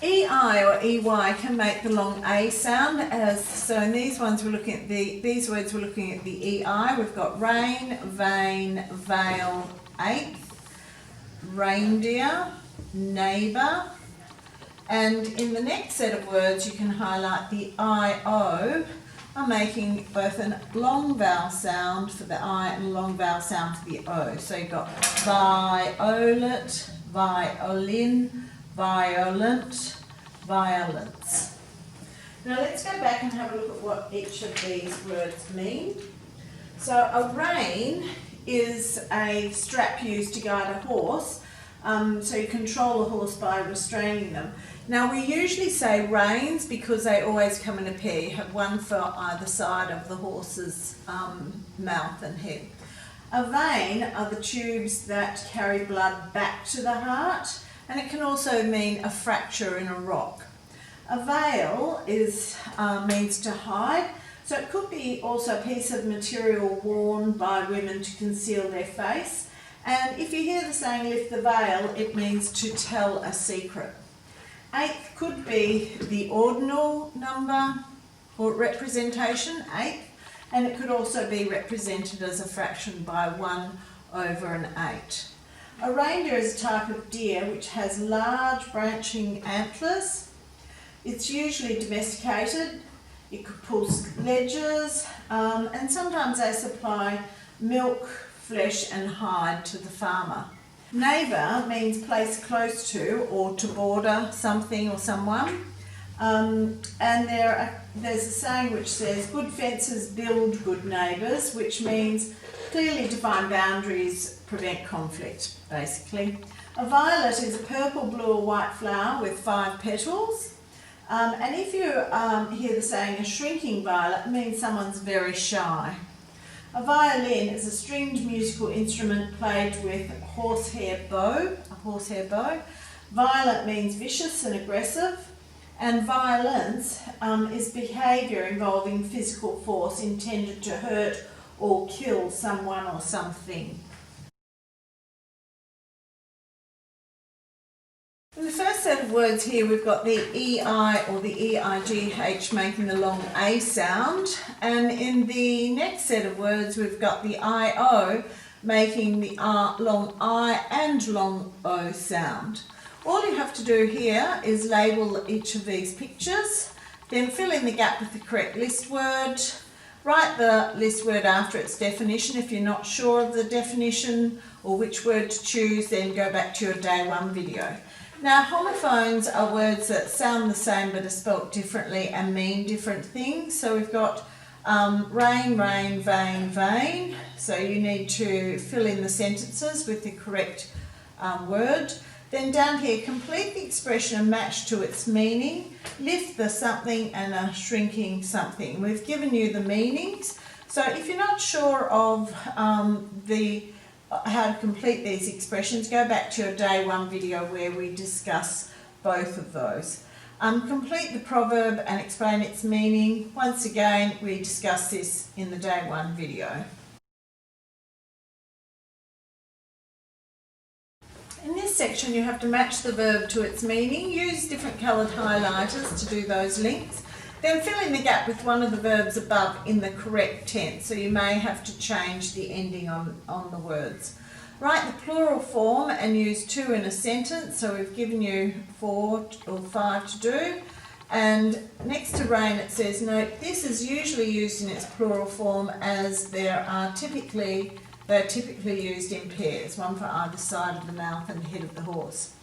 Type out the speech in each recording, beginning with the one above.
EI or EY can make the long A sound, so in these words we're looking at the EI. We've got rain, vein, veil, eighth, reindeer, neighbour, and in the next set of words you can highlight the IO are making both a long vowel sound for the I and a long vowel sound for the O. So you've got violet, violin, violent, violence. Now let's go back and have a look at what each of these words mean. So a rein is a strap used to guide a horse, so you control a horse by restraining them. Now we usually say reins because they always come in a pair. You have one for either side of the horse's mouth and head. A vein are the tubes that carry blood back to the heart, and it can also mean a fracture in a rock. A veil means to hide, so it could be also a piece of material worn by women to conceal their face. And if you hear the saying lift the veil, it means to tell a secret. Eighth could be the ordinal number or representation, eighth, and it could also be represented as a fraction by 1 over an 8. A reindeer is a type of deer which has large branching antlers. It's usually domesticated. It could pull sledges, and sometimes they supply milk, flesh and hide to the farmer. Neighbour means place close to or to border something or someone. And there's a saying which says, good fences build good neighbours, which means clearly defined boundaries prevent conflict, basically. A violet is a purple, blue or white flower with 5 petals. And if you hear the saying a shrinking violet, it means someone's very shy. A violin is a stringed musical instrument played with a horsehair bow. Violent means vicious and aggressive, and violence is behaviour involving physical force intended to hurt or kill someone or something. In the first set of words here, we've got the EI or the EIGH making the long A sound, and in the next set of words, we've got the IO making the long I and long O sound. All you have to do here is label each of these pictures, then fill in the gap with the correct list word, write the list word after its definition. If you're not sure of the definition or which word to choose, then go back to your day 1 video. Now, homophones are words that sound the same but are spelt differently and mean different things. So we've got rain, rain, vein, vein. So you need to fill in the sentences with the correct word. Then down here, complete the expression and match to its meaning. Lift the something and a shrinking something. We've given you the meanings. So if you're not sure of how to complete these expressions, go back to your day 1 video where we discuss both of those. Complete the proverb and explain its meaning. Once again, we discuss this in the day 1 video. In this section, you have to match the verb to its meaning. Use different coloured highlighters to do those links. Then fill in the gap with one of the verbs above in the correct tense, so you may have to change the ending on the words. Write the plural form and use 2 in a sentence, so we've given you 4 or 5 to do. And next to rain it says, note, this is usually used in its plural form as they're typically used in pairs, one for either side of the mouth and head of the horse.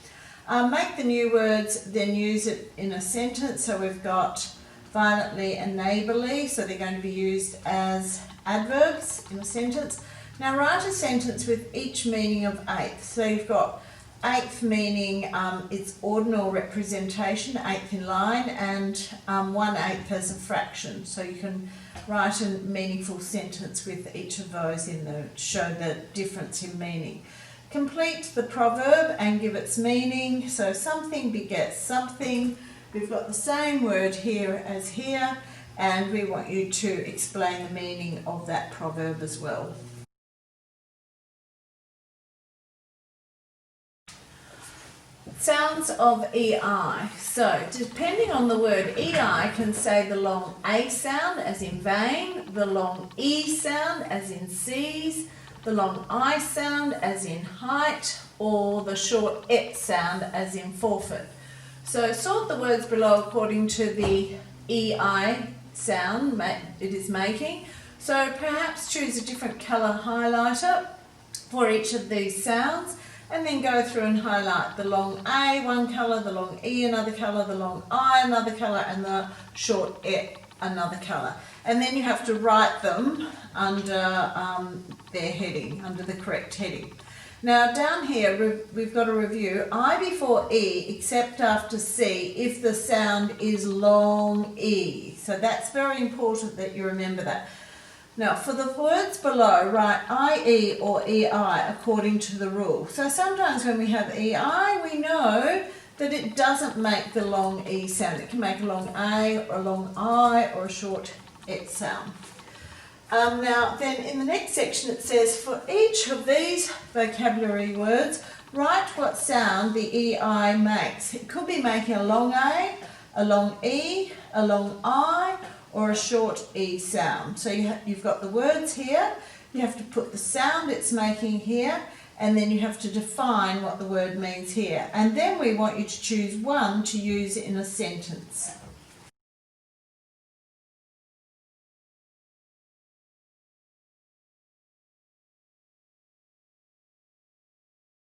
Make the new words, then use it in a sentence, so we've got violently and neighbourly, so they're going to be used as adverbs in a sentence. Now write a sentence with each meaning of eighth. So you've got eighth meaning its ordinal representation, eighth in line, and 1/8 as a fraction. So you can write a meaningful sentence with each of those show the difference in meaning. Complete the proverb and give its meaning. So something begets something. We've got the same word here as here, and we want you to explain the meaning of that proverb as well. Sounds of EI. So, depending on the word EI, can say the long A sound as in vain, the long E sound as in seize, the long I sound as in height, or the short et sound as in forfeit. So, sort the words below according to the EI sound it is making. So, perhaps choose a different colour highlighter for each of these sounds, and then go through and highlight the long A one colour, the long E another colour, the long I another colour, and the short et another colour. And then you have to write them under their heading, under the correct heading. Now down here we've got a review. I before E except after C if the sound is long E. So that's very important that you remember that. Now, for the words below, write IE or EI according to the rule. So sometimes when we have EI, we know that it doesn't make the long E sound. It can make a long A or a long I or a short et sound. Now, then in the next section it says, for each of these vocabulary words, write what sound the EI makes. It could be making a long A, a long E, a long I, or a short E sound. So you've got the words here, you have to put the sound it's making here, and then you have to define what the word means here. And then we want you to choose one to use in a sentence.